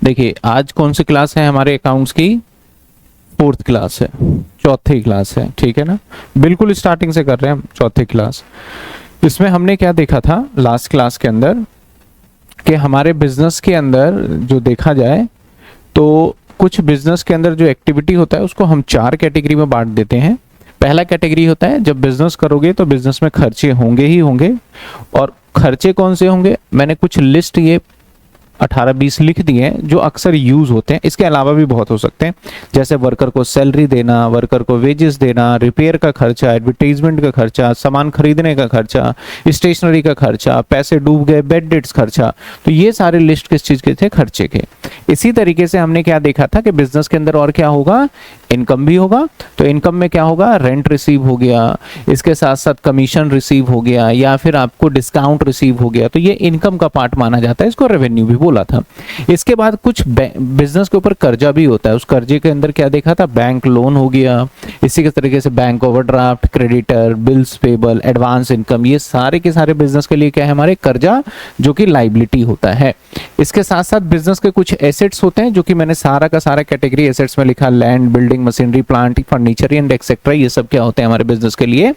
देखिए आज कौन सी क्लास है हमारे अकाउंट्स की? फोर्थ क्लास है, चौथी क्लास है, ठीक है ना। बिल्कुल स्टार्टिंग से कर रहे हैं हम चौथी क्लास। इसमें हमने क्या देखा था लास्ट क्लास के अंदर कि हमारे बिजनेस के अंदर जो देखा जाए तो कुछ बिजनेस के अंदर जो एक्टिविटी होता है उसको हम 4 कैटेगरी में बांट देते हैं। पहला कैटेगरी होता है जब बिजनेस करोगे तो बिजनेस में खर्चे होंगे ही होंगे। और खर्चे कौन से होंगे, मैंने कुछ लिस्ट ये 18-20 लिख दिए हैं जो अक्सर यूज होते हैं। इसके अलावा भी बहुत हो सकते हैं, जैसे वर्कर को सैलरी देना, वर्कर को वेजेस देना, रिपेयर का खर्चा, एडवर्टाइजमेंट का खर्चा, सामान खरीदने का खर्चा, स्टेशनरी का खर्चा, पैसे डूब गए, बेड डेट्स खर्चा। तो ये सारे लिस्ट किस चीज के थे? खर्चे के। इसी तरीके से हमने क्या देखा था कि बिजनेस के अंदर और क्या होगा? इनकम भी होगा। तो इनकम में क्या होगा? रेंट रिसीव हो गया, इसके साथ साथ कमीशन रिसीव हो गया, या फिर आपको डिस्काउंट रिसीव हो गया। तो ये इनकम का पार्ट माना जाता है, इसको रेवेन्यू भी बोला था। इसके बाद कुछ बिजनेस के ऊपर कर्जा भी होता है। उस कर्जे के अंदर क्या देखा था? बैंक लोन हो गया, इसी के तरीके से bank overdraft, creditor, bills payable, advance income, ये सारे के सारे बिजनेस के लिए क्या है? हमारे कर्जा, जो कि लाइबिलिटी होता है। इसके साथ साथ बिजनेस के कुछ एसेट्स होते हैं जो कि मैंने सारा का सारा कैटेगरी एसेट्स में लिखा, land, building, machinery, plant, furniture and etcetera. ये सब क्या होते हैं? हमारे बिजनेस के लिए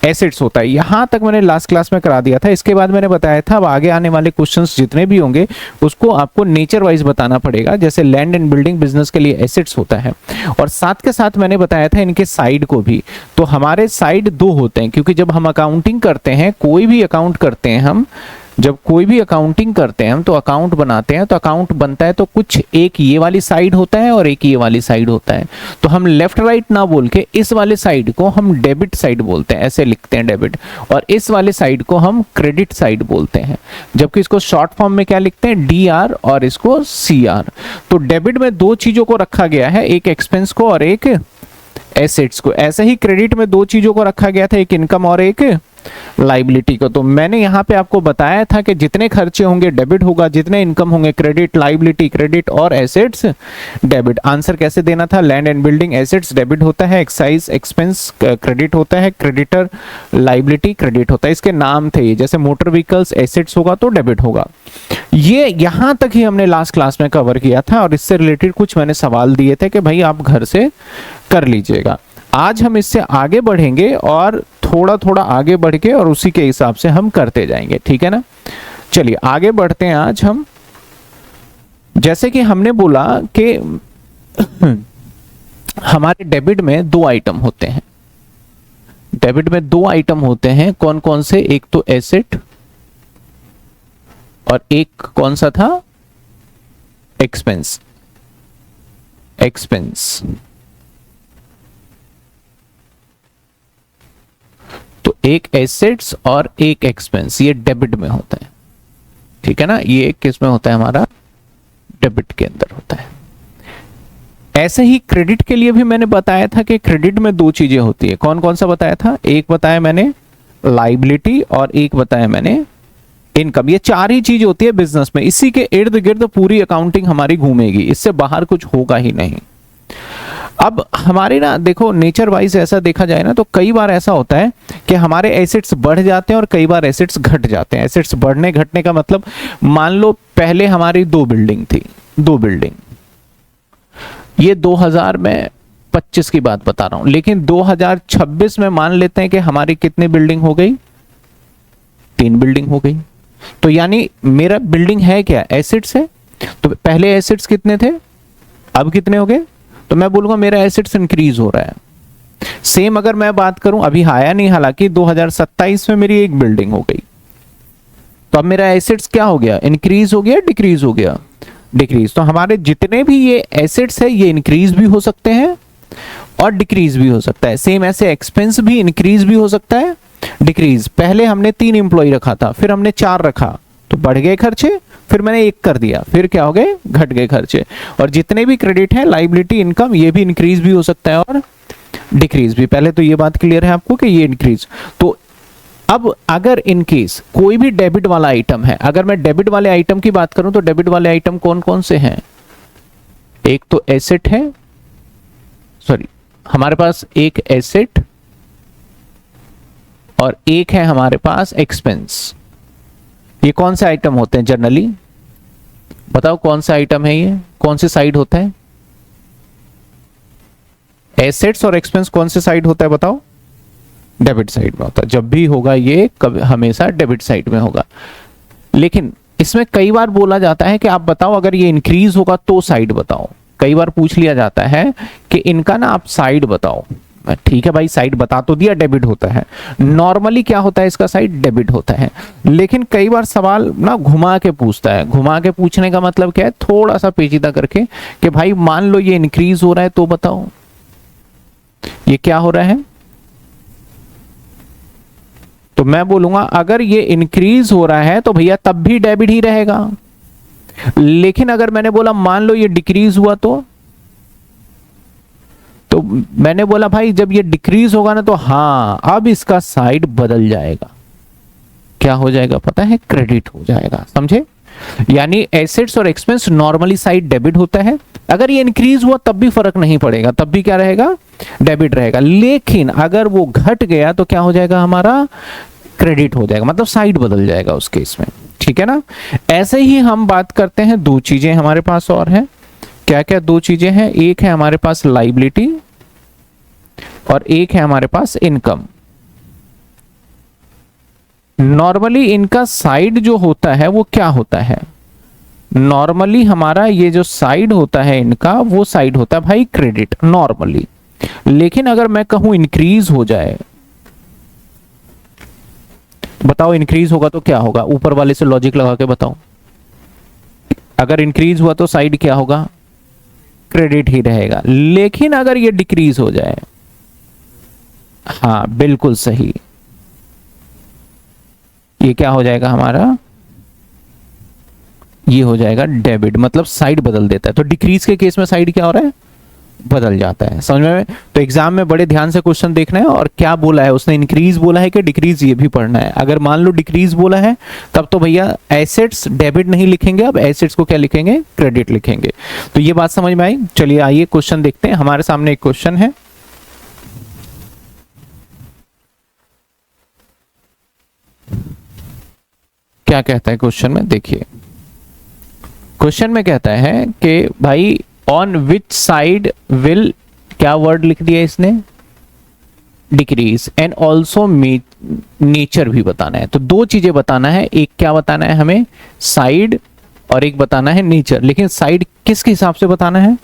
एसेट्स होता है। यहां तक मैंने लास्ट क्लास में करा दिया था। इसके बाद मैंने बताया था अब आगे आने वाले क्वेश्चंस जितने भी होंगे उसको आपको नेचर वाइज बताना पड़ेगा। जैसे लैंड एंड बिल्डिंग बिजनेस के लिए एसेट्स होता है, और साथ के साथ मैंने बताया था इनके साइड को भी। तो हमारे साइड 2 होते हैं, क्योंकि जब हम अकाउंटिंग करते हैं, कोई भी अकाउंट करते हैं हम, जब कोई भी अकाउंटिंग करते हैं हम तो अकाउंट बनाते हैं, तो अकाउंट बनता है तो कुछ एक ये वाली साइड होता है और एक ये वाली साइड होता है। तो हम लेफ्ट राइट ना बोल के इस वाले साइड को हम डेबिट साइड बोलते हैं, ऐसे लिखते हैं डेबिट, और इस वाले साइड को हम क्रेडिट साइड बोलते हैं। जबकि इसको शॉर्ट फॉर्म में क्या लिखते हैं? DR, और इसको CR। तो डेबिट में 2 चीजों को रखा गया है, एक एक्सपेंस को और एक एसेट्स को। ऐसे ही क्रेडिट में 2 चीजों को रखा गया था, एक इनकम और एक लाइबिलिटी को। तो मैंने यहाँ पे आपको बताया था कि जितने खर्चे होंगे डेबिट होगा, जितने इनकम होंगे क्रेडिट, लाइबिलिटी क्रेडिट, और एसेट्स डेबिट। आंसर कैसे देना था? Land and building assets debit होता है, एक्साइज एक्सपेंस क्रेडिट होता है, क्रेडिटर लाइबिलिटी क्रेडिट होता है। इसके नाम थे, जैसे मोटर व्हीकल्स एसेट्स होगा तो डेबिट होगा। ये यहां तक ही हमने लास्ट क्लास में कवर किया था, और इससे रिलेटेड कुछ मैंने सवाल दिए थे कि भाई आप घर से कर लीजिएगा। आज हम इससे आगे बढ़ेंगे और थोड़ा थोड़ा आगे बढ़ के और उसी के हिसाब से हम करते जाएंगे, ठीक है ना। चलिए आगे बढ़ते हैं। आज हम, जैसे कि हमने बोला कि हमारे डेबिट में 2 आइटम होते हैं। डेबिट में 2 आइटम होते हैं, कौन कौन से? एक तो एसेट, और एक कौन सा था? एक्सपेंस। एक्सपेंस। तो एक एसेट्स और एक एक्सपेंस, ये डेबिट में होता है, ठीक है ना। ये किस में होता है? हमारा डेबिट के अंदर होता है। ऐसे ही क्रेडिट के लिए भी मैंने बताया था कि क्रेडिट में 2 चीजें होती है। कौन कौन सा बताया था? एक बताया मैंने लाइबिलिटी, और एक बताया मैंने इनकम। ये 4 ही चीज होती है बिजनेस में। इसी के इर्द गिर्द पूरी अकाउंटिंग हमारी घूमेगी, इससे बाहर कुछ होगा ही नहीं। अब हमारे ना देखो, नेचर वाइज ऐसा देखा जाए ना तो कई बार ऐसा होता है कि हमारे एसेट्स बढ़ जाते हैं और कई बार एसेट्स घट जाते हैं। एसेट्स बढ़ने घटने का मतलब, मान लो पहले हमारी 2 बिल्डिंग थी, 2 बिल्डिंग, ये 2025 की बात बता रहा हूं, लेकिन 2026 में मान लेते हैं कि हमारी कितनी बिल्डिंग हो गई? 3 बिल्डिंग हो गई। तो यानी मेरा बिल्डिंग है क्या? एसेट्स है। तो पहले एसेट्स कितने थे, अब कितने हो गए? तो मैं बोलूंगा मेरा एसेट्स इंक्रीज हो रहा है। सेम अगर मैं बात करूं, अभी आया नहीं, हालांकि 2027 में मेरी 1 बिल्डिंग हो गई, तो अब मेरा एसेट्स क्या हो गया? इंक्रीज हो गया, डिक्रीज हो गया? डिक्रीज। तो हमारे जितने भी ये एसेट्स है ये इंक्रीज भी हो सकते हैं और डिक्रीज भी हो सकता है। सेम ऐसे एक्सपेंस भी इंक्रीज भी हो सकता है, डिक्रीज। पहले हमने 3 एम्प्लॉय रखा था, फिर हमने 4 रखा, तो बढ़ गए खर्चे, फिर मैंने 1 कर दिया, फिर क्या हो गए? घट गए खर्चे। और जितने भी क्रेडिट है, लाइबिलिटी, इनकम, ये भी इंक्रीज भी हो सकता है और डिक्रीज भी। पहले तो ये बात क्लियर है आपको कि ये इंक्रीज। तो अब अगर इन केस कोई भी डेबिट वाला आइटम है, अगर मैं डेबिट वाले आइटम की बात करूं तो डेबिट वाले आइटम कौन कौन से हैं? एक तो एसेट है, सॉरी, हमारे पास एक एसेट और एक है हमारे पास एक्सपेंस। ये कौन से आइटम होते हैं जनरली? बताओ कौन सा आइटम है ये, कौन सी साइड होता है? एसेट्स और एक्सपेंस कौन से साइड होता है बताओ? डेबिट साइड में होता है। जब भी होगा ये कभी हमेशा डेबिट साइड में होगा। लेकिन इसमें कई बार बोला जाता है कि आप बताओ अगर ये इंक्रीज होगा तो साइड बताओ। कई बार पूछ लिया जाता है कि इनका ना आप साइड बताओ। ठीक है भाई, साइड बता तो दिया, डेबिट होता है। नॉर्मली क्या होता है इसका साइड? डेबिट होता है। लेकिन कई बार सवाल ना घुमा के पूछता है। घुमा के पूछने का मतलब क्या है? थोड़ा सा पेचीदा करके कि भाई मान लो ये इंक्रीज हो रहा है तो बताओ ये क्या हो रहा है। तो मैं बोलूंगा अगर ये इंक्रीज हो रहा है तो भैया तब भी डेबिट ही रहेगा। लेकिन अगर मैंने बोला मान लो ये डिक्रीज हुआ तो मैंने बोला भाई जब ये डिक्रीज होगा ना तो हाँ अब इसका साइड बदल जाएगा। क्या हो जाएगा पता है? क्रेडिट हो जाएगा। समझे? यानी एसेट्स और एक्सपेंस नॉर्मली साइड डेबिट होता है। अगर ये इंक्रीज हुआ तब भी फर्क नहीं पड़ेगा, तब भी क्या रहेगा? डेबिट रहेगा। लेकिन अगर वो घट गया तो क्या हो जाएगा? हमारा क्रेडिट हो जाएगा, मतलब साइड बदल जाएगा उस केस में। ठीक है ना? ऐसे ही हम बात करते हैं, दो चीजें हमारे पास और हैं। क्या क्या दो चीजें हैं? एक है हमारे पास लाइबिलिटी और एक है हमारे पास इनकम। नॉर्मली इनका साइड जो होता है वो क्या होता है? नॉर्मली हमारा ये जो साइड होता है इनका, वो साइड होता है भाई क्रेडिट नॉर्मली। लेकिन अगर मैं कहूं इंक्रीज हो जाए, बताओ इंक्रीज होगा तो क्या होगा? ऊपर वाले से लॉजिक लगा के बताओ। अगर इंक्रीज हुआ तो साइड क्या होगा? क्रेडिट ही रहेगा। लेकिन अगर ये डिक्रीज हो जाए, हाँ बिल्कुल सही, ये क्या हो जाएगा हमारा? ये हो जाएगा डेबिट, मतलब साइड बदल देता है। तो डिक्रीज के केस में साइड क्या हो रहा है? बदल जाता है। समझ में? तो एग्जाम में बड़े ध्यान से क्वेश्चन देखना है और क्या बोला है उसने, इंक्रीज बोला है कि डिक्रीज, ये भी पढ़ना है। अगर मान लो डिक्रीज बोला है तब तो भैया एसेट्स डेबिट नहीं लिखेंगे, अब एसेट्स को क्या लिखेंगे? क्रेडिट लिखेंगे। तो ये बात समझ में आई? चलिए आइए क्वेश्चन देखते हैं। हमारे सामने एक क्वेश्चन है, क्या कहता है क्वेश्चन में? देखिए क्वेश्चन में कहता है कि भाई ऑन विच साइड विल, क्या वर्ड लिख दिया इसने? डिक्रीज। एंड ऑल्सो नेचर भी बताना है। तो दो चीजें बताना है, एक क्या बताना है हमें? साइड, और एक बताना है नेचर। लेकिन साइड किसके हिसाब से बताना है?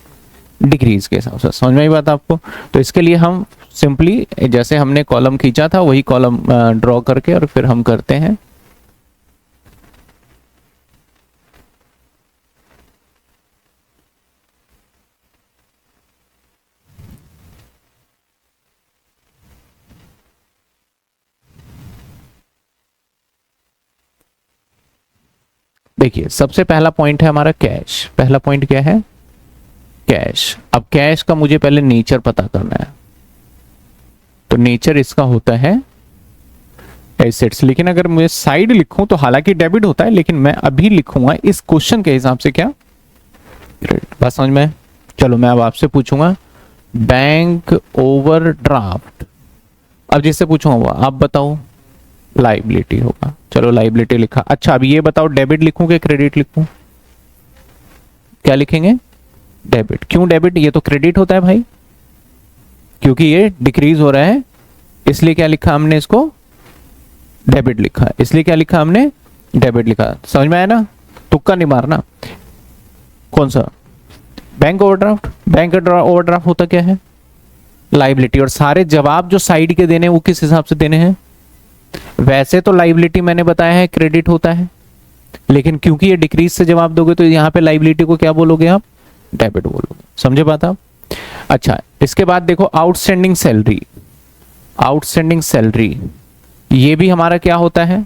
डिक्रीज के हिसाब से। समझ में आई बात आपको? तो इसके लिए हम सिंपली जैसे हमने कॉलम खींचा था वही कॉलम ड्रॉ करके और फिर हम करते हैं। देखिए सबसे पहला पॉइंट है हमारा कैश। पहला पॉइंट क्या है? कैश। अब कैश का मुझे पहले नेचर पता करना है। तो नेचर इसका होता है एसेट्स। लेकिन अगर मुझे साइड लिखूं तो हालांकि डेबिट होता है, लेकिन मैं अभी लिखूंगा इस क्वेश्चन के हिसाब से क्या? क्रेडिट। बात समझ में? चलो मैं अब आपसे पूछूंगा बैंक ओवरड्राफ्ट। अब जिससे पूछूंगा आप बताओ, लाइबिलिटी होगा। चलो लाइबिलिटी लिखा। अच्छा अब ये बताओ डेबिट लिखूं कि क्रेडिट लिखूं? क्या लिखेंगे? डेबिट। क्यों डेबिट? ये तो क्रेडिट होता है भाई, क्योंकि ये डिक्रीज हो रहा है, इसलिए क्या लिखा हमने? इसको डेबिट लिखा। इसलिए क्या लिखा हमने? डेबिट लिखा। समझ में आया ना? तुक्का नहीं मारना। कौन सा? Bank overdraft. बैंक ओवरड्राफ्ट होता क्या है? लाइबिलिटी। और सारे जवाब जो साइड के देने वो किस हिसाब से देने हैं? वैसे तो लाइबिलिटी मैंने बताया है क्रेडिट होता है, लेकिन क्योंकि ये डिक्रीज से जवाब दोगे तो यहां पे लाइबिलिटी को क्या बोलोगे आप? डेबिट बोलोगे। समझे बात आप? अच्छा इसके बाद देखो आउटस्टैंडिंग सैलरी। आउटस्टैंडिंग सैलरी ये भी हमारा क्या होता है?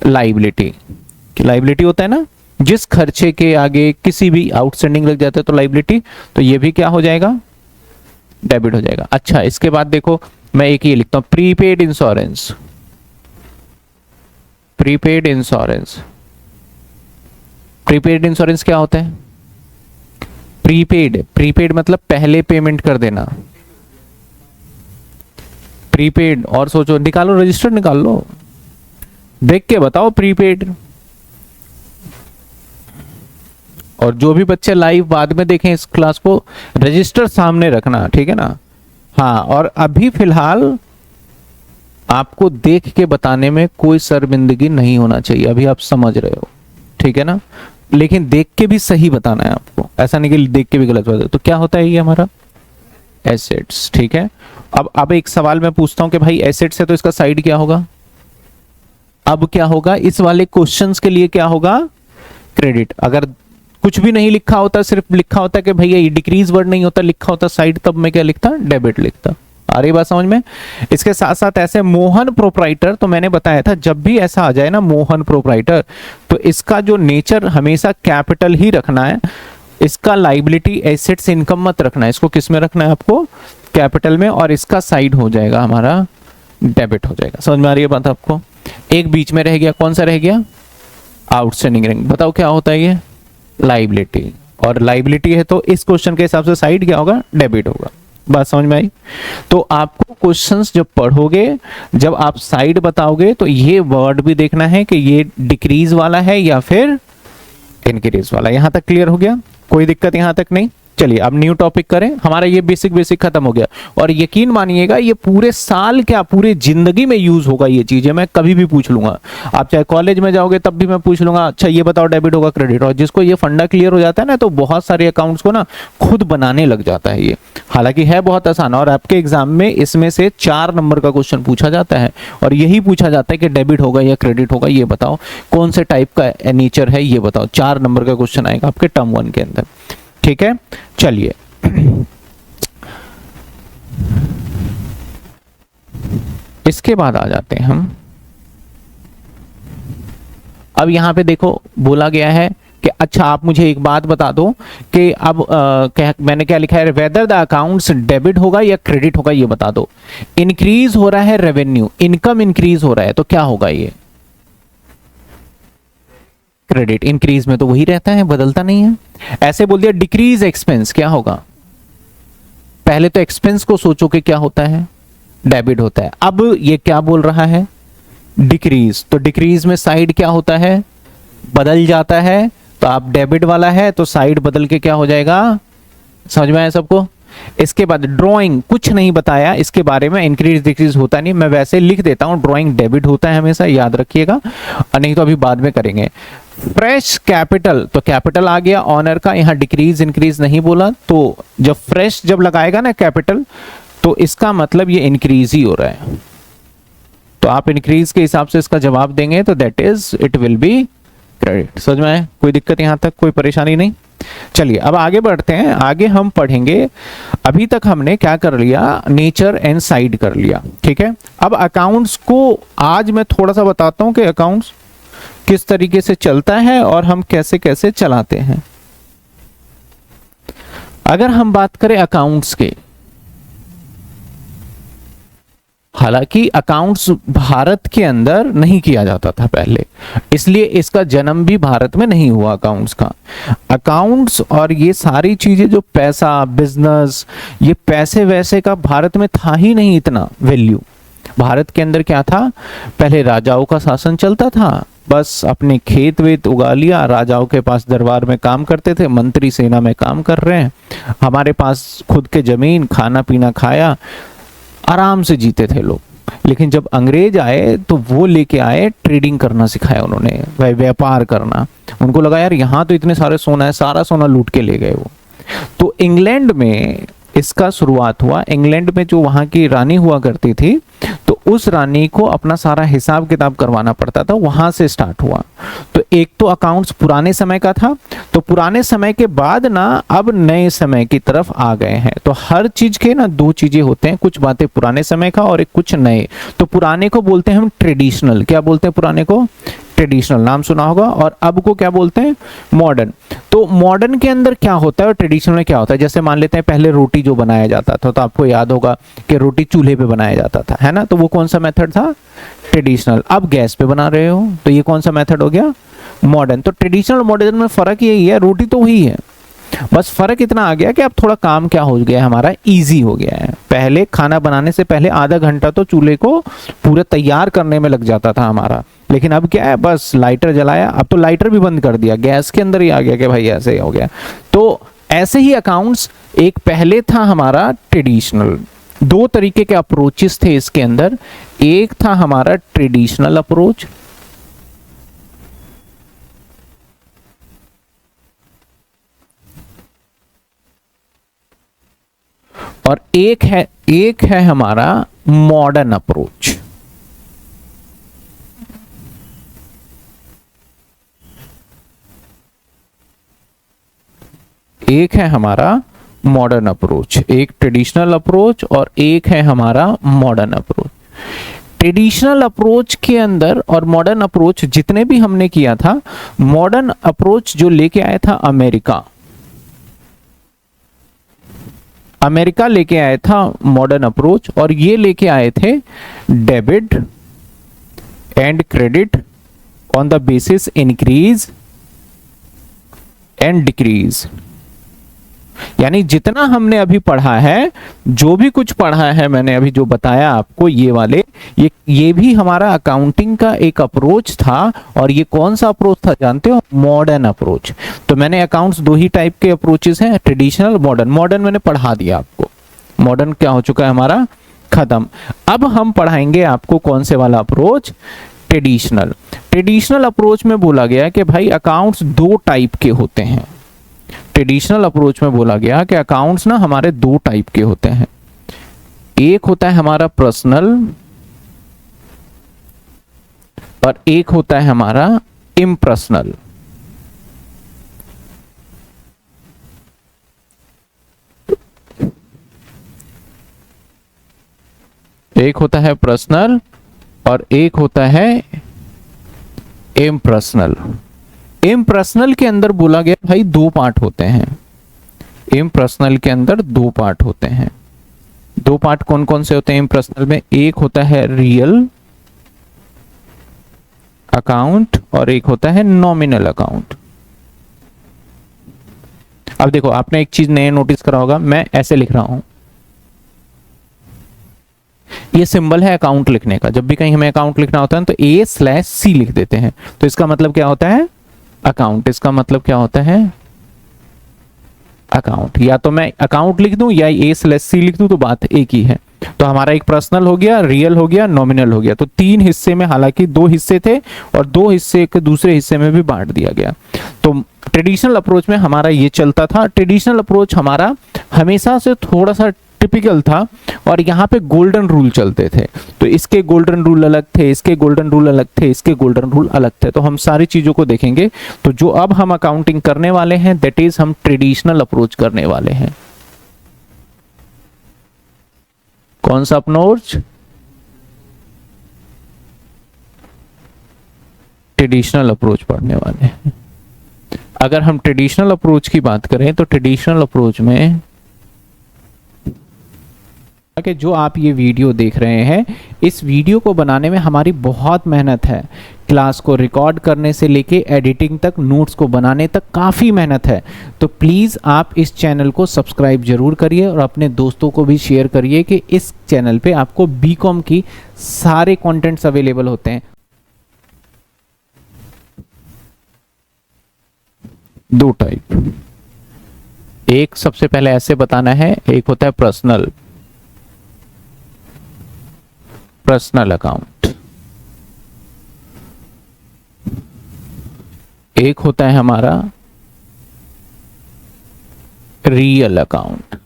लाइबिलिटी। लाइबिलिटी होता है ना, जिस खर्चे के आगे किसी भी आउटस्टैंडिंग लग जाता है तो लाइबिलिटी, तो ये भी क्या हो जाएगा? डेबिट हो जाएगा। अच्छा इसके बाद देखो मैं एक ये लिखता हूं, prepaid insurance. Prepaid insurance. Prepaid insurance क्या होता है? प्रीपेड। प्रीपेड मतलब पहले पेमेंट कर देना। प्रीपेड। और सोचो, निकालो रजिस्टर, निकाल लो, देख के बताओ। प्रीपेड और जो भी बच्चे लाइव बाद में देखें इस क्लास को, रजिस्टर सामने रखना, ठीक है ना। हाँ, और अभी फिलहाल आपको देख के बताने में कोई शर्मिंदगी नहीं होना चाहिए, अभी आप समझ रहे हो, ठीक है ना। लेकिन देख के भी सही बताना है आपको, ऐसा नहीं कि देख के भी गलत बता। तो क्या होता है ये हमारा एसेट्स, ठीक है। अब एक सवाल मैं पूछता हूं कि भाई एसेट्स है तो इसका साइड क्या होगा। अब क्या होगा इस वाले क्वेश्चंस के लिए, क्या होगा, क्रेडिट। अगर कुछ भी नहीं लिखा होता, सिर्फ लिखा होता कि भैया ये डिक्रीज वर्ड नहीं होता, लिखा होता साइड, तब मैं क्या लिखता, डेबिट लिखता। आ रही बात समझ में। इसके साथ साथ ऐसे मोहन प्रोप्राइटर, तो मैंने बताया था जब भी ऐसा आ जाए ना मोहन प्रोप्राइटर, तो इसका जो नेचर हमेशा कैपिटल ही रखना है, इसका लाइबिलिटी एसेट्स इनकम मत रखना है, इसको किस में रखना है आपको, कैपिटल में, और इसका साइड हो जाएगा हमारा डेबिट हो जाएगा। समझ में आ रही है बात आपको। एक बीच में रह गया, कौन सा रह गया, आउटस्टैंडिंग रैंक। बताओ क्या होता है ये, लाइबिलिटी, और लाइबिलिटी है तो इस क्वेश्चन के हिसाब से साइड क्या होगा, डेबिट होगा। बात समझ में आई। तो आपको क्वेश्चंस जब पढ़ोगे, जब आप साइड बताओगे, तो ये वर्ड भी देखना है कि ये डिक्रीज वाला है या फिर इंक्रीज वाला। यहां तक क्लियर हो गया, कोई दिक्कत यहां तक नहीं। चलिए अब न्यू टॉपिक करें, हमारा ये बेसिक खत्म हो गया। और यकीन मानिएगा ये पूरे साल क्या पूरे जिंदगी में यूज होगा ये चीजें, मैं कभी भी पूछ लूंगा। आप चाहे कॉलेज में जाओगे तब भी मैं पूछ लूंगा, अच्छा ये बताओ डेबिट होगा क्रेडिट। और जिसको ये फंडा क्लियर हो जाता है ना, तो बहुत सारे अकाउंट्स को ना खुद बनाने लग जाता है ये। हालांकि है बहुत आसान, और आपके एग्जाम में इसमें से 4 नंबर का क्वेश्चन पूछा जाता है, और यही पूछा जाता है कि डेबिट होगा या क्रेडिट होगा, ये बताओ कौन से टाइप का नेचर है, ये बताओ। 4 नंबर का क्वेश्चन आएगा आपके टर्म 1 के अंदर, ठीक है। चलिए इसके बाद आ जाते हैं हम। अब यहां पे देखो बोला गया है कि अच्छा आप मुझे एक बात बता दो कि अब मैंने क्या लिखा है, वेदर द अकाउंट्स डेबिट होगा या क्रेडिट होगा, ये बता दो। इंक्रीज हो रहा है रेवेन्यू, इनकम इंक्रीज हो रहा है, तो क्या होगा ये, क्रेडिट। इंक्रीज में तो वही रहता है, बदलता नहीं है। ऐसे बोल दिया डिक्रीज एक्सपेंस, क्या होगा, पहले तो एक्सपेंस को सोचो कि क्या होता है, डेबिट होता है। अब ये क्या बोल रहा है, डिक्रीज, तो डिक्रीज में साइड क्या होता है, बदल जाता है। तो आप डेबिट वाला है तो साइड बदल के क्या हो जाएगा, समझ में आया सबको। इसके बाद ड्राइंग, कुछ नहीं बताया इसके बारे में, इंक्रीज डिक्रीज होता नहीं, मैं वैसे लिख देता हूं, ड्राइंग डेबिट होता है हमेशा, याद रखिएगा, और नहीं तो अभी बाद में करेंगे। फ्रेश कैपिटल, तो कैपिटल आ गया ऑनर का, यहां डिक्रीज इंक्रीज नहीं बोला, तो जब फ्रेश जब लगाएगा ना कैपिटल, तो इसका मतलब ये इंक्रीज ही हो रहा है। तो आप इंक्रीज के हिसाब से इसका जवाब देंगे, तो that is it will be credit. समझ में आए, कोई दिक्कत यहां तक, कोई परेशानी नहीं। चलिए अब आगे बढ़ते हैं, आगे हम पढ़ेंगे। अभी तक हमने क्या कर लिया, नेचर एंड साइड कर लिया, ठीक है। अब अकाउंट्स को आज मैं थोड़ा सा बताता हूं कि अकाउंट्स किस तरीके से चलता है और हम कैसे कैसे चलाते हैं। अगर हम बात करें अकाउंट्स के, हालांकि अकाउंट्स भारत के अंदर नहीं किया जाता था पहले, इसलिए इसका जन्म भी भारत में नहीं हुआ अकाउंट्स का। अकाउंट्स और ये सारी चीजें जो पैसा, बिजनेस, ये पैसे वैसे का भारत में था ही नहीं इतना वैल्यू। भारत के अंदर क्या था, पहले राजाओं का शासन चलता था, बस अपने खेत वेत उगा लिया, राजाओं के पास दरबार में काम करते थे, मंत्री सेना में काम कर रहे हैं, हमारे पास खुद के जमीन, खाना पीना खाया, आराम से जीते थे लोग। लेकिन जब अंग्रेज आए तो वो लेके आए, ट्रेडिंग करना सिखाया उन्होंने, वह व्यापार करना। उनको लगा यार यहाँ तो इतने सारे सोना है, सारा सोना लूट के ले गए वो। तो इंग्लैंड में इसका शुरुआत हुआ। इंग्लैंड में जो वहां की रानी हुआ करती थी, तो उस रानी को अपना सारा हिसाब किताब करवाना पड़ता था, वहां से स्टार्ट हुआ। तो एक तो अकाउंट्स पुराने समय का था, तो पुराने समय के बाद ना अब नए समय की तरफ आ गए हैं। तो हर चीज के ना 2 चीजें होते हैं, कुछ बातें पुराने समय का और एक कुछ नए। तो पुराने को बोलते हैं हम ट्रेडिशनल, क्या बोलते हैं पुराने को, ट्रेडिशनल, नाम सुना होगा। और अब को क्या बोलते हैं, मॉडर्न। तो मॉडर्न के अंदर क्या होता है और ट्रेडिशनल में क्या होता है, जैसे मान लेते हैं पहले रोटी जो बनाया जाता था, तो आपको याद होगा कि रोटी चूल्हे पे बनाया जाता था, है ना, तो वो कौन सा मेथड था, ट्रेडिशनल। अब गैस पे बना रहे हो, तो ये कौन सा मेथड हो गया, मॉडर्न। तो ट्रेडिशनल और मॉडर्न में फर्क यही है, रोटी तो वही है, बस फर्क इतना आ गया कि अब थोड़ा काम क्या हो गया है, हमारा इजी हो गया है। पहले खाना बनाने से पहले आधा घंटा तो चूल्हे को पूरा तैयार करने में लग जाता था हमारा, लेकिन अब क्या है, बस लाइटर जलाया, अब तो लाइटर भी बंद कर दिया, गैस के अंदर ही आ गया कि भाई ऐसे ही हो गया। तो ऐसे ही अकाउंट्स, एक पहले था हमारा ट्रेडिशनल, दो तरीके के अप्रोचेस थे इसके अंदर। एक था हमारा ट्रेडिशनल अप्रोच, और एक है हमारा मॉडर्न अप्रोच। एक है हमारा मॉडर्न अप्रोच, एक ट्रेडिशनल अप्रोच और एक है हमारा मॉडर्न अप्रोच। ट्रेडिशनल अप्रोच के अंदर और मॉडर्न अप्रोच जितने भी हमने किया था, मॉडर्न अप्रोच जो लेके आया था अमेरिका लेके आया था मॉडर्न अप्रोच, और ये लेके आए थे debit and credit on the basis increase and decrease. यानी जितना हमने अभी पढ़ा है, जो भी कुछ पढ़ा है मैंने अभी जो बताया आपको, ये वाले ये भी हमारा अकाउंटिंग का एक अप्रोच था। और ये कौन सा अप्रोच था जानते हो? Modern approach. तो मैंने अकाउंट्स दो ही टाइप के अप्रोचेस हैं, ट्रेडिशनल, मॉडर्न। मॉडर्न मैंने पढ़ा दिया आपको, मॉडर्न क्या हो चुका है हमारा, खत्म। अब हम पढ़ाएंगे आपको कौन से वाला अप्रोच, ट्रेडिशनल। ट्रेडिशनल अप्रोच में बोला गया कि भाई अकाउंट्स दो टाइप के होते हैं। ट्रेडिशनल अप्रोच में बोला गया कि अकाउंट्स ना हमारे दो टाइप के होते हैं। एक होता है हमारा पर्सनल और एक होता है हमारा इम्पर्सनल। एक होता है पर्सनल और एक होता है इम्पर्सनल। इम्पर्सनल के अंदर बोला गया भाई दो पार्ट होते हैं। इम्पर्सनल के अंदर दो पार्ट होते हैं। दो पार्ट कौन कौन से होते हैं इम्पर्सनल में? एक होता है रियल अकाउंट और एक होता है नॉमिनल अकाउंट। अब देखो, आपने एक चीज नए नोटिस करा होगा, मैं ऐसे लिख रहा हूं, ये सिंबल है अकाउंट लिखने का। जब भी कहीं हमें अकाउंट लिखना होता है तो A/C लिख देते हैं, तो इसका मतलब क्या होता है, अकाउंट। इसका मतलब क्या होता है, अकाउंट। या तो मैं अकाउंट लिख दूं या A/C लिख दूं तो बात एक ही है। तो हमारा एक पर्सनल हो गया, रियल हो गया, नॉमिनल हो गया। तो तीन हिस्से में, हालांकि दो हिस्से थे और दो हिस्से के दूसरे हिस्से में भी बांट दिया गया। तो ट्रेडिशनल अप्रोच में हमारा ये चलता था। ट्रेडिशनल अप्रोच हमारा हमेशा से थोड़ा सा टिपिकल था और यहाँ पे गोल्डन रूल चलते थे। तो इसके गोल्डन रूल अलग थे, इसके गोल्डन रूल अलग थे, इसके गोल्डन रूल अलग थे। तो हम सारी चीजों को देखेंगे। तो जो अब हम अकाउंटिंग करने वाले हैं, दैट इज हम ट्रेडिशनल अप्रोच करने वाले हैं। कौन सा अप्रोच? ट्रेडिशनल अप्रोच पढ़ने वाले हैं। अगर हम ट्रेडिशनल अप्रोच की बात करें तो ट्रेडिशनल अप्रोच में कि जो आप ये वीडियो देख रहे हैं, इस वीडियो को बनाने में हमारी बहुत मेहनत है। क्लास को रिकॉर्ड करने से लेके एडिटिंग तक, नोट्स को बनाने तक काफ़ी मेहनत है। तो प्लीज़ आप इस चैनल को सब्सक्राइब जरूर करिए और अपने दोस्तों को भी शेयर करिए कि इस चैनल पे आपको बीकॉम की सारे कंटेंट्स अवेलेबल होते हैं। दो टाइप, एक सबसे पहले ऐसे बताना है, एक होता है पर्सनल अकाउंट, एक होता है हमारा रियल अकाउंट,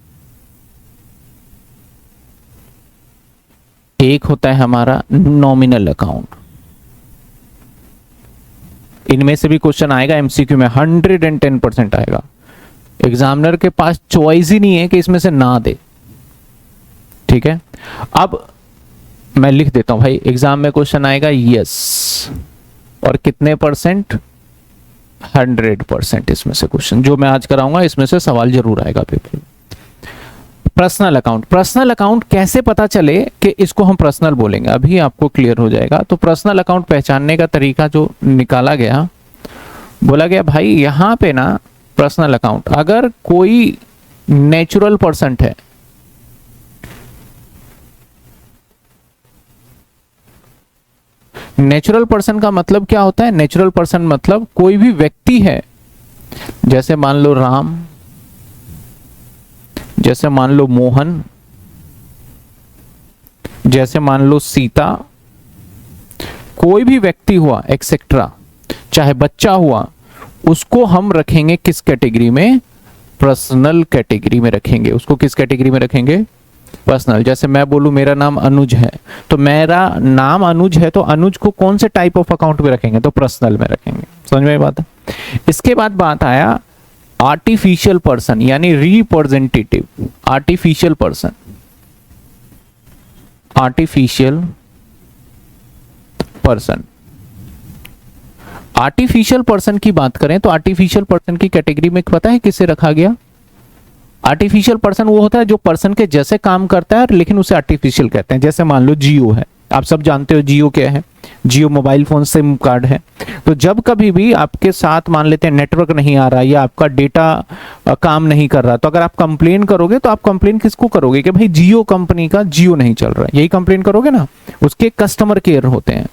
एक होता है हमारा नॉमिनल अकाउंट। इनमें से भी क्वेश्चन आएगा एमसीक्यू में, 110% आएगा। एग्जामिनर के पास चॉइस ही नहीं है कि इसमें से ना दे। ठीक है, अब मैं लिख देता हूं भाई, एग्जाम में क्वेश्चन आएगा यस, और कितने परसेंट? 100% इसमें से क्वेश्चन जो मैं आज कराऊंगा इसमें से सवाल जरूर आएगा पेपर में। पर्सनल अकाउंट, पर्सनल अकाउंट कैसे पता चले कि इसको हम पर्सनल बोलेंगे, अभी आपको क्लियर हो जाएगा। तो पर्सनल अकाउंट पहचानने का तरीका जो निकाला गया, बोला गया भाई यहां पे ना पर्सनल अकाउंट। अगर कोई नेचुरल पर्सन है, नेचुरल पर्सन का मतलब क्या होता है? नेचुरल पर्सन मतलब कोई भी व्यक्ति है, जैसे मान लो राम, जैसे मान लो मोहन, जैसे मान लो सीता, कोई भी व्यक्ति हुआ एक्सेट्रा, चाहे बच्चा हुआ, उसको हम रखेंगे किस कैटेगरी में? पर्सनल कैटेगरी में रखेंगे। उसको किस कैटेगरी में रखेंगे? पर्सनल। जैसे मैं बोलूं मेरा नाम अनुज है, तो मेरा नाम अनुज है, तो अनुज को कौन से टाइप ऑफ अकाउंट में रखेंगे? तो पर्सनल में रखेंगे। समझ में बात है? इसके बाद बात आया आर्टिफिशियल पर्सन यानी representative. Artificial person, artificial person, artificial person की बात करें तो आर्टिफिशियल पर्सन की कैटेगरी में पता है किसे रखा गया? आर्टिफिशियल पर्सन वो होता है जो पर्सन के जैसे काम करता है लेकिन उसे आर्टिफिशियल कहते हैं। जैसे मान लो जियो है, आप सब जानते हो जियो क्या है? जियो मोबाइल फोन सिम कार्ड है। तो जब कभी भी आपके साथ मान लेते हैं नेटवर्क नहीं आ रहा या आपका डेटा काम नहीं कर रहा, तो अगर आप कंप्लेन करोगे तो आप कंप्लेन किसको करोगे? कि भाई जियो कंपनी का जियो नहीं चल रहा है, यही कंप्लेन करोगे ना। उसके कस्टमर केयर होते हैं,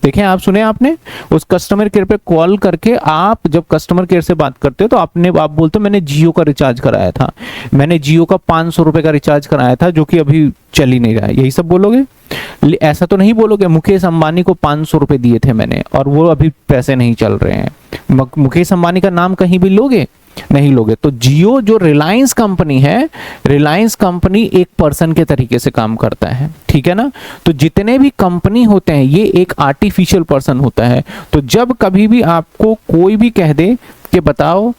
देखें आप, सुने आपने, उस कस्टमर केयर पे कॉल करके आप जब कस्टमर केयर से बात करते हो तो आप बोलते हो मैंने जियो का रिचार्ज कराया था, मैंने जियो का 500 रुपए का रिचार्ज कराया था जो कि अभी चल ही नहीं रहा है, यही सब बोलोगे। ऐसा तो नहीं बोलोगे मुकेश अंबानी को 500 रुपए दिए थे मैंने और वो अभी पैसे नहीं चल रहे हैं। मुकेश अंबानी का नाम कहीं भी लोगे? नहीं लोगे। तो जियो जो रिलायंस कंपनी है, रिलायंस कंपनी एक पर्सन के तरीके से काम करता है, ठीक है ना। तो जितने भी कंपनी होते हैं ये एक आर्टिफिशियल पर्सन होता है। तो जब कभी भी आपको कोई भी कह दे कि बताओ,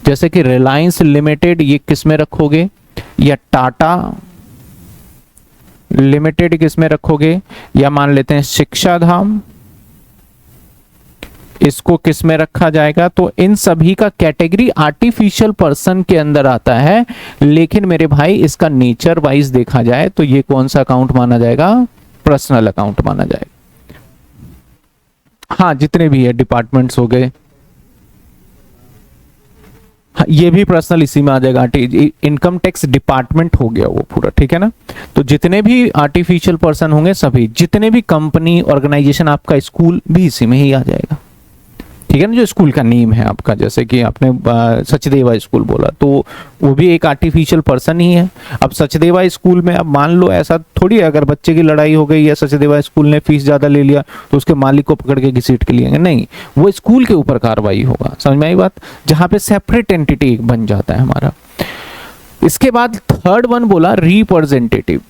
जैसे कि रिलायंस लिमिटेड, ये किस में रखोगे? या टाटा लिमिटेड किस में रखोगे? या मान लेते हैं शिक्षा धाम, इसको किस में रखा जाएगा? तो इन सभी का कैटेगरी आर्टिफिशियल पर्सन के अंदर आता है, लेकिन मेरे भाई इसका नेचर वाइज देखा जाए तो ये कौन सा अकाउंट माना जाएगा? पर्सनल अकाउंट माना जाएगा। हाँ, जितने भी है डिपार्टमेंट्स हो गए, हाँ, ये भी पर्सनल इसी में आ जाएगा। इनकम टैक्स डिपार्टमेंट हो गया वो पूरा, ठीक है ना। तो जितने भी आर्टिफिशियल पर्सन होंगे सभी, जितने भी कंपनी ऑर्गेनाइजेशन, आपका स्कूल भी इसी में ही आ जाएगा, ठीक है ना। जो स्कूल का नेम है आपका, जैसे कि आपने सचदेवा स्कूल बोला, तो वो भी एक आर्टिफिशियल पर्सन ही है। अब सचदेवा स्कूल में, अब मान लो ऐसा थोड़ी है अगर बच्चे की लड़ाई हो गई या सचदेवा स्कूल ने फीस ज्यादा ले लिया तो उसके मालिक को पकड़ के घसीट के लिए, नहीं, वो स्कूल के ऊपर कार्रवाई होगा। समझ में आई बात? जहां पे सेपरेट एंटिटी बन जाता है हमारा। इसके बाद थर्ड वन बोला रिप्रेजेंटेटिव।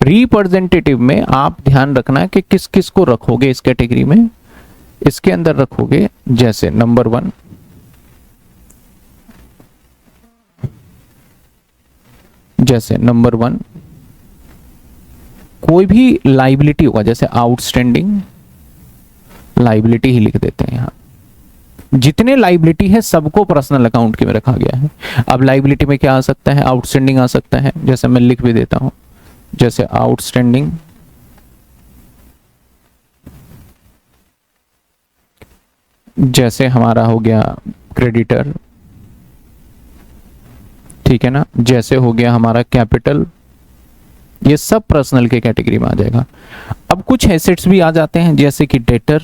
रिप्रेजेंटेटिव में आप ध्यान रखना कि किस किस को रखोगे इस कैटेगरी में। इसके अंदर रखोगे जैसे नंबर 1, जैसे नंबर 1 कोई भी लाइबिलिटी होगा, जैसे आउटस्टैंडिंग लाइबिलिटी ही लिख देते हैं यहां। जितने लाइबिलिटी है सबको पर्सनल अकाउंट में रखा गया है। अब लाइबिलिटी में क्या आ सकता है? आउटस्टैंडिंग आ सकता है, जैसे मैं लिख भी देता हूं, जैसे आउटस्टैंडिंग, जैसे हमारा हो गया क्रेडिटर, ठीक है ना, जैसे हो गया हमारा कैपिटल, ये सब पर्सनल के कैटेगरी में आ जाएगा। अब कुछ एसेट्स भी आ जाते हैं, जैसे कि डेटर,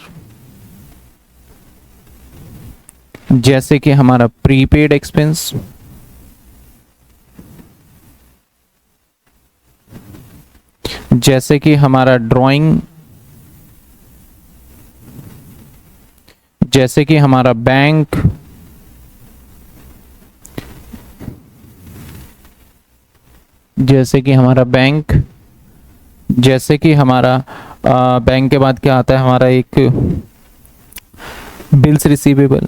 जैसे कि हमारा प्रीपेड एक्सपेंस, जैसे कि हमारा ड्राइंग, जैसे कि हमारा बैंक, जैसे कि हमारा बैंक, जैसे कि हमारा बैंक के बाद क्या आता है? हमारा एक बिल्स रिसीवेबल,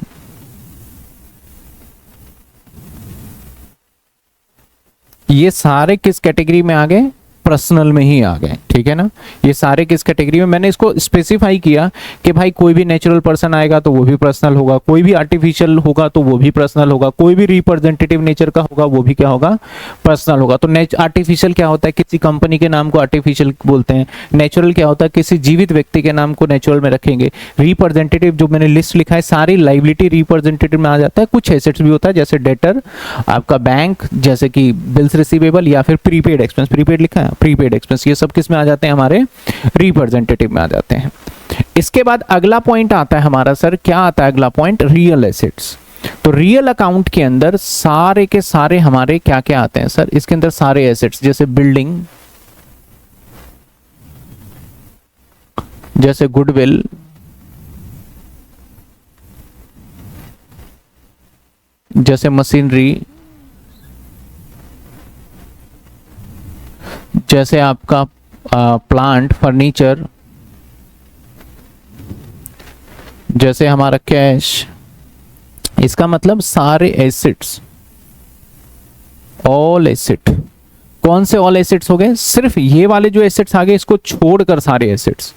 ये सारे किस कैटेगरी में आ गए? पर्सनल में ही आ गए, ठीक है ना। ये सारे किस कैटेगरी में, मैंने इसको स्पेसिफाई किया कि भाई कोई भी नेचुरल पर्सन आएगा तो वो भी पर्सनल होगा, कोई भी आर्टिफिशियल होगा तो वो भी पर्सनल होगा, कोई भी रिप्रेजेंटेटिव नेचर का होगा वो भी क्या होगा, पर्सनल होगा। तो आर्टिफिशियल क्या होता है, किसी कंपनी के नाम को आर्टिफिशियल बोलते हैं। नेचुरल क्या होता है, किसी जीवित व्यक्ति के नाम को नेचुरल में रखेंगे। रिप्रेजेंटेटिव जो मैंने लिस्ट लिखा है सारी लाइबिलिटी रिप्रेजेंटेटिव में आ जाता है। कुछ एसेट्स भी होता है जैसे डेटर, आपका बैंक, जैसे कि बिल्स रिसीवेबल या फिर प्रीपेड एक्सपेंस, प्रीपेड लिखा है, प्रीपेड एक्सपेंस, ये सब किस में आ जाते हैं, हमारे रिप्रेजेंटेटिव में आ जाते हैं। इसके बाद अगला पॉइंट आता है हमारा, सर क्या आता है अगला पॉइंट, रियल एसेट्स। तो रियल अकाउंट के अंदर सारे के सारे हमारे क्या क्या आते हैं सर, इसके अंदर सारे एसेट्स, जैसे बिल्डिंग, जैसे गुडविल, जैसे मशीनरी, जैसे आपका प्लांट, फर्नीचर, जैसे हमारा कैश। इसका मतलब सारे एसेट्स, ऑल एसेट। कौन से ऑल एसेट्स हो गए, सिर्फ ये वाले जो एसेट्स आ गए इसको छोड़कर सारे एसेट्स,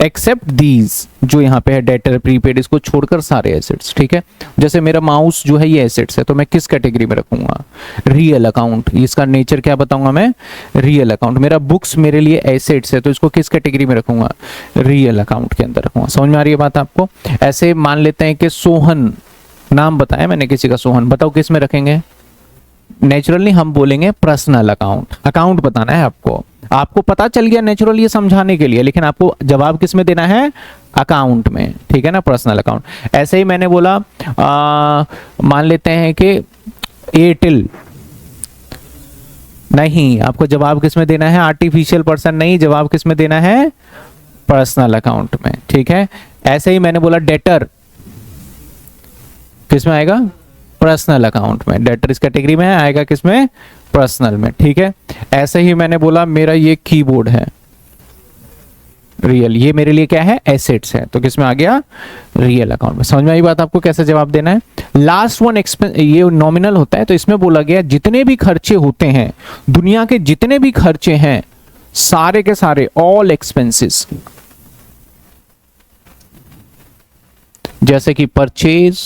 एक्सेप्ट दीज जो यहाँ पे है डेटर, प्रीपेड, इसको छोड़कर सारे एसेट्स, ठीक है। जैसे मेरा माउस जो है ये एसेट्स है, तो मैं किस कैटेगरी में रखूंगा, रियल अकाउंट। इसका नेचर क्या बताऊंगा मैं, रियल अकाउंट। मेरा बुक्स मेरे लिए एसेट्स है, तो इसको किस कैटेगरी में रखूंगा, रियल अकाउंट के अंदर रखूंगा। समझ में आ रही है बात आपको। ऐसे मान लेते हैं कि सोहन, नाम बताया मैंने किसी का सोहन, बताओ किस में रखेंगे, नेचुरली हम बोलेंगे पर्सनल अकाउंट। अकाउंट बताना है आपको, आपको पता चल गया नेचुरल ये समझाने के लिए, लेकिन आपको जवाब किस में देना है, अकाउंट में, ठीक है ना, पर्सनल अकाउंट। ऐसे ही मैंने बोला मान लेते हैं कि एयरटेल, नहीं, आपको जवाब किस में देना है, आर्टिफिशियल पर्सन नहीं, जवाब किस में देना है, पर्सनल अकाउंट में, ठीक है। ऐसे ही मैंने बोला डेटर, किस में आएगा, पर्सनल अकाउंट में। डेटर इस कैटेगरी में है, आएगा किसमें, पर्सनल में, ठीक है। ऐसे ही मैंने बोला मेरा ये कीबोर्ड है, रियल, ये मेरे लिए क्या है, एसेट्स है, तो किसमें आ गया, रियल अकाउंट में। समझ में आई बात आपको, कैसे जवाब देना है। लास्ट वन एक्सपेंस, ये नॉमिनल होता है, तो इसमें बोला गया जितने भी खर्चे होते हैं, दुनिया के जितने भी खर्चे हैं सारे के सारे, ऑल एक्सपेंसेस, जैसे कि परचेज,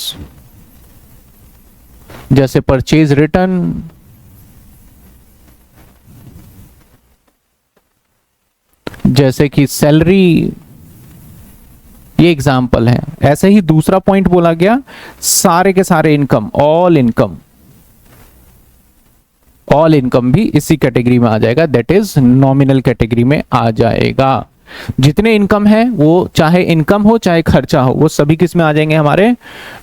जैसे परचेज रिटर्न, जैसे कि सैलरी, ये एग्जाम्पल है। ऐसे ही दूसरा पॉइंट बोला गया, सारे के सारे income, all income, all income भी इसी कैटेगरी में आ जाएगा, दैट इज नॉमिनल कैटेगरी में आ जाएगा। जितने इनकम है वो चाहे इनकम हो चाहे खर्चा हो, वो सभी किस में आ जाएंगे, हमारे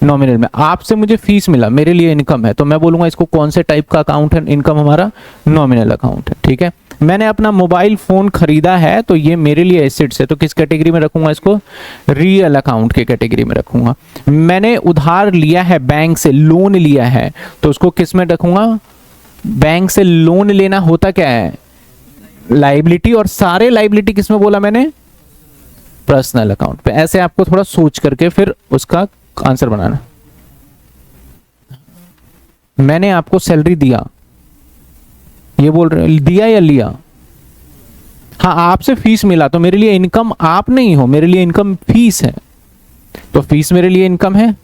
नॉमिनल में। आपसे मुझे फीस मिला, मेरे लिए इनकम है, तो मैं बोलूंगा इसको कौन से टाइप का अकाउंट है, इनकम हमारा नॉमिनल अकाउंट है, ठीक है। मैंने अपना मोबाइल फोन खरीदा है, तो ये मेरे लिए एसेट्स है, तो किस कैटेगरी में रखूंगा इसको, रियल अकाउंट के कैटेगरी में रखूंगा। मैंने उधार लिया है, बैंक से लोन लिया है, तो उसको किस में रखूंगा, बैंक से लोन लेना होता क्या है, लाइबिलिटी, और सारे लाइबिलिटी किसमें बोला मैंने, पर्सनल अकाउंट पे। ऐसे आपको थोड़ा सोच करके फिर उसका आंसर बनाना। मैंने आपको सैलरी दिया, ये बोल रहे दिया या लिया, हाँ आपसे फीस मिला, तो मेरे लिए इनकम आप नहीं हो, मेरे लिए इनकम फीस है, तो फीस मेरे लिए इनकम है।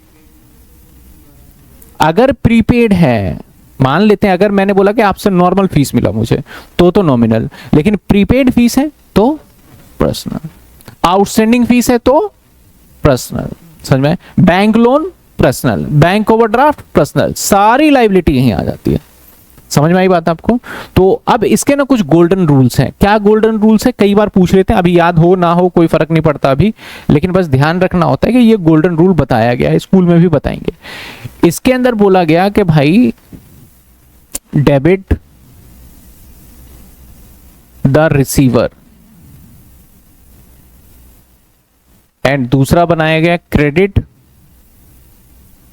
अगर प्रीपेड है, मान लेते हैं अगर मैंने बोला कि आपसे नॉर्मल फीस मिला मुझे, तो नॉमिनल, लेकिन प्रीपेड फीस है तो पर्सनल, आउटस्टैंडिंग फीस है तो पर्सनल। समझ में, bank loan personal, bank overdraft personal, सारी लाइबिलिटी यहीं आ जाती है। समझ में आई बात आपको। तो अब इसके ना कुछ गोल्डन रूल्स हैं। क्या गोल्डन रूल्स है, कई बार पूछ लेते हैं, अभी याद हो ना हो कोई फर्क नहीं पड़ता अभी, लेकिन बस ध्यान रखना होता है कि ये गोल्डन रूल बताया गया है, स्कूल में भी बताएंगे। इसके अंदर बोला गया कि भाई डेबिट द रिसीवर, एंड दूसरा बनाया गया क्रेडिट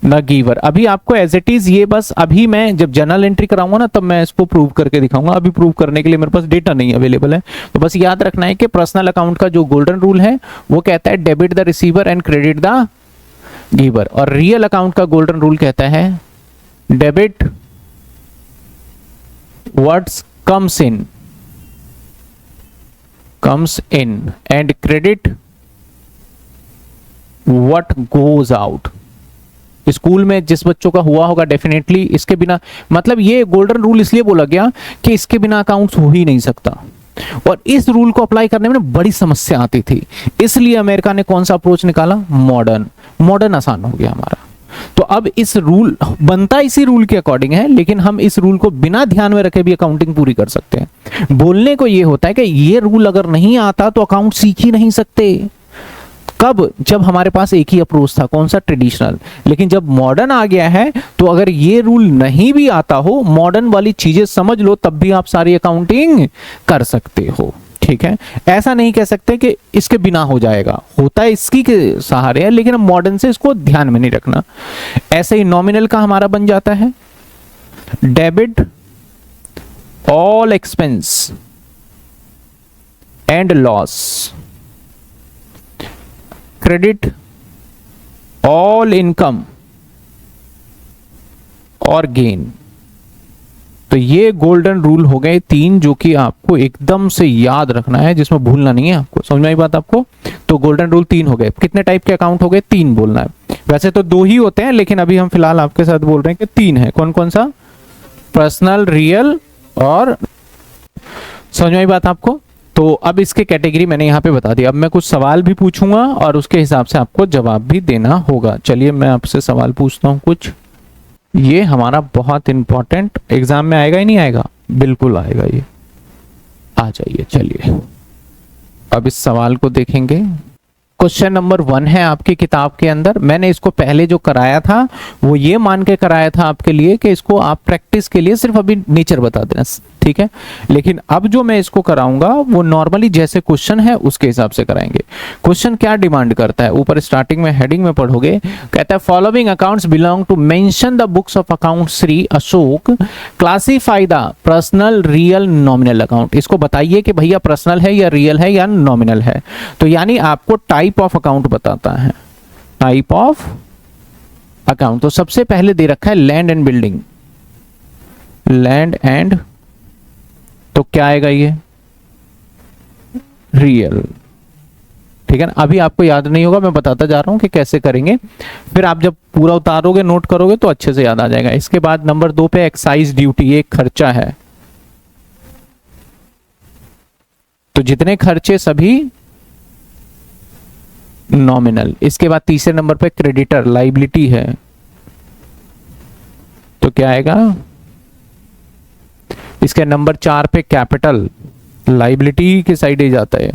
द गिवर। अभी आपको एज इट इज ये बस, अभी मैं जब जर्नल एंट्री कराऊंगा ना तब मैं इसको प्रूव करके दिखाऊंगा, अभी प्रूव करने के लिए मेरे पास डेटा नहीं अवेलेबल है। तो बस याद रखना है कि पर्सनल अकाउंट का जो गोल्डन रूल है वो कहता है debit the receiver and credit the giver, और रियल अकाउंट का गोल्डन रूल कहता है debit what's comes in comes in and credit what goes out। School में जिस बच्चों का हुआ होगा डेफिनेटली इसके बिना, मतलब ये गोल्डन रूल इसलिए बोला गया कि इसके बिना अकाउंट्स हो ही नहीं सकता, और इस रूल को अप्लाई करने में बड़ी समस्या आती थी, इसलिए अमेरिका ने कौन सा अप्रोच निकाला, मॉडर्न। मॉडर्न आसान हो गया हमारा। तो अब इस रूल बनता इसी रूल के अकॉर्डिंग है, लेकिन हम इस रूल को बिना ध्यान में रखे भी अकाउंटिंग पूरी कर सकते हैं। बोलने को ये होता है कि ये रूल अगर नहीं आता तो अकाउंट सीख ही नहीं सकते। कब, जब हमारे पास एक ही अप्रोच था, कौन सा, ट्रेडिशनल। लेकिन जब मॉडर्न आ गया है तो अगर ये रूल नहीं भी आता हो, मॉडर्न वाली चीजें समझ लो, तब भी आप सारी अकाउंटिंग कर सकते हो। ठीक है, ऐसा नहीं कह सकते कि इसके बिना हो जाएगा, होता है इसकी के सहारे है, लेकिन हम मॉडर्न से इसको ध्यान में नहीं रखना। ऐसे ही नॉमिनल का हमारा बन जाता है debit all expense and loss, credit all income और गेन। तो ये गोल्डन रूल हो गए 3 जो कि आपको एकदम से याद रखना है, जिसमें भूलना नहीं है आपको। समझ में आई बात आपको? तो गोल्डन रूल 3 हो गए। कितने टाइप के अकाउंट हो गए? 3 बोलना है। वैसे तो 2 ही होते हैं, लेकिन अभी हम फिलहाल आपके साथ बोल रहे हैं कि 3 है। कौन कौन सा? पर्सनल, रियल और, समझ में आई बात आपको? तो अब इसके कैटेगरी मैंने यहाँ पे बता दिया। अब मैं कुछ सवाल भी पूछूंगा और उसके हिसाब से आपको जवाब भी देना होगा। चलिए मैं आपसे सवाल पूछता हूँ कुछ। ये हमारा बहुत इंपॉर्टेंट, एग्जाम में आएगा ही नहीं आएगा? बिल्कुल आएगा, ये आ जाइए। चलिए अब इस सवाल को देखेंगे। क्वेश्चन नंबर 1 है आपकी किताब के अंदर। मैंने इसको पहले जो कराया था वो ये मान के कराया था आपके लिए कि इसको आप प्रैक्टिस के लिए सिर्फ अभी नेचर बता देना, ठीक है। लेकिन अब जो मैं इसको कराऊंगा वो नॉर्मली जैसे क्वेश्चन है उसके हिसाब से कराएंगे। क्वेश्चन क्या डिमांड करता है, ऊपर स्टार्टिंग में हेडिंग में पढ़ोगे, कहता है following accounts belong to mention the books of account Shri Ashok, classify the personal, real, nominal account. इसको बताइए कि भैया पर्सनल है या रियल है या नॉमिनल है। तो यानी आपको टाइप ऑफ अकाउंट बताता है, टाइप ऑफ अकाउंट। तो सबसे पहले दे रखा है land and building, land and, तो क्या आएगा ये, रियल, ठीक है ना। अभी आपको याद नहीं होगा, मैं बताता जा रहा हूं कि कैसे करेंगे, फिर आप जब पूरा उतारोगे नोट करोगे तो अच्छे से याद आ जाएगा। इसके बाद नंबर 2 पे एक्साइज ड्यूटी, ये खर्चा है, तो जितने खर्चे सभी नॉमिनल। इसके बाद तीसरे नंबर पे क्रेडिटर, लाइबिलिटी है, तो क्या आएगा। इसके नंबर 4 पे कैपिटल, लाइबिलिटी के साइड ही जाता है,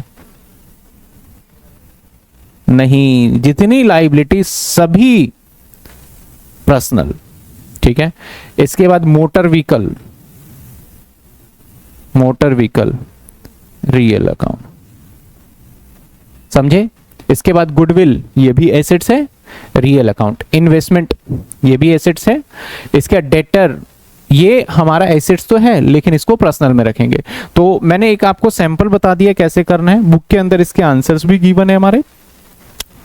नहीं, जितनी लाइबिलिटी सभी पर्सनल, ठीक है। इसके बाद motor vehicle, motor vehicle real account, समझे। इसके बाद गुडविल, ये भी एसेट्स है, रियल अकाउंट। इन्वेस्टमेंट, ये भी एसेट्स है। इसका डेटर, ये हमारा एसेट्स तो है लेकिन इसको पर्सनल में रखेंगे। तो मैंने एक आपको सैंपल बता दिया कैसे करना है, बुक के अंदर इसके आंसर्स भी गिवन है हमारे।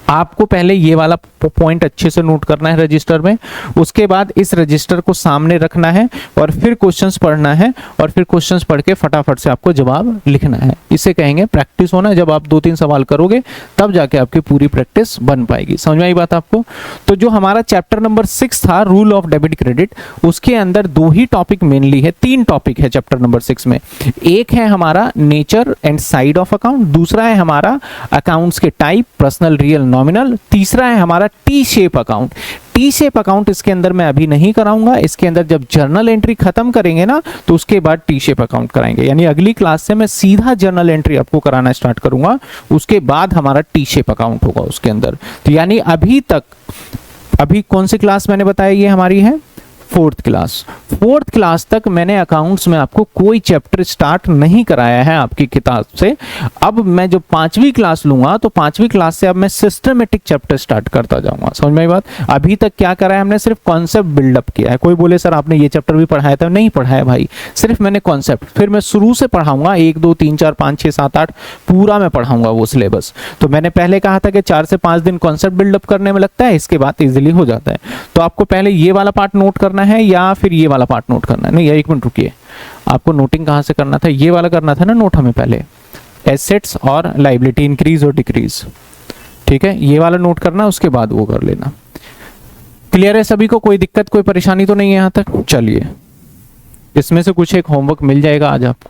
आपको पहले ये वाला पॉइंट अच्छे से नोट करना है रजिस्टर में, उसके बाद इस रजिस्टर को सामने रखना है और फिर क्वेश्चंस पढ़ना है, और फिर क्वेश्चंस पढ़ के फटाफट से आपको जवाब लिखना है। इसे कहेंगे प्रैक्टिस होना। जब आप 2-3 सवाल करोगे तब जाके आपकी पूरी प्रैक्टिस बन पाएगी। समझ में आई बात आपको? तो जो हमारा चैप्टर नंबर 6 था, रूल ऑफ डेबिट क्रेडिट, उसके अंदर 2 ही टॉपिक मेनली है, 3 टॉपिक है चैप्टर नंबर 6 में। एक है हमारा nature and side of account, दूसरा है हमारा अकाउंट्स के टाइप, पर्सनल, रियल, नॉमिनल, तीसरा है हमारा T shape account. T shape account इसके अंदर मैं अभी नहीं कराऊंगा, इसके अंदर जब जर्नल एंट्री खत्म करेंगे ना तो उसके बाद टी शेप अकाउंट कराएंगे। यानी अगली क्लास से मैं सीधा जर्नल एंट्री आपको कराना स्टार्ट करूंगा, उसके बाद हमारा टी शेप अकाउंट होगा उसके अंदर। तो यानी अभी कौन सी क्लास मैंने बताया, ये हमारी है 4th क्लास। 4th क्लास तक मैंने अकाउंट्स में आपको कोई चैप्टर स्टार्ट नहीं कराया है आपकी किताब से। अब मैं जो 5वीं क्लास लूंगा तो 5वीं क्लास से अब मैं सिस्टमेटिक चैप्टर स्टार्ट करता जाऊंगा। समझ में आई बात? अभी तक क्या करा है हमने, सिर्फ कॉन्सेप्ट बिल्डअप किया है। कोई बोले सर आपने ये चैप्टर भी पढ़ाया था, नहीं पढ़ाया भाई, सिर्फ मैंने कॉन्सेप्ट। फिर मैं शुरू से पढ़ाऊंगा, 1 2 3 4 5 6 7 8 पूरा मैं पढ़ाऊंगा वो सिलेबस। तो मैंने पहले कहा था कि 4 से 5 दिन कॉन्सेप्ट बिल्डअप करने में लगता है, इसके बाद इजिली हो जाता है। तो आपको पहले ये वाला पार्ट नोट करना है या फिर ये वाला पार्ट नोट करना है? नहीं, 1 मिनट रुकिए, आपको नोटिंग कहां से करना था, ये वाला करना था ना नोट हमें पहले। एसेट्स और लाइबिलिटी इंक्रीज और डिक्रीज। ठीक है, ये वाला नोट करना, उसके बाद वो कर लेना। क्लियर है सभी को? कोई दिक्कत कोई परेशानी तो नहीं है यहाँ तक? चलिए, इसमें से कुछ एक होमवर्क मिल जाएगा आज आपको।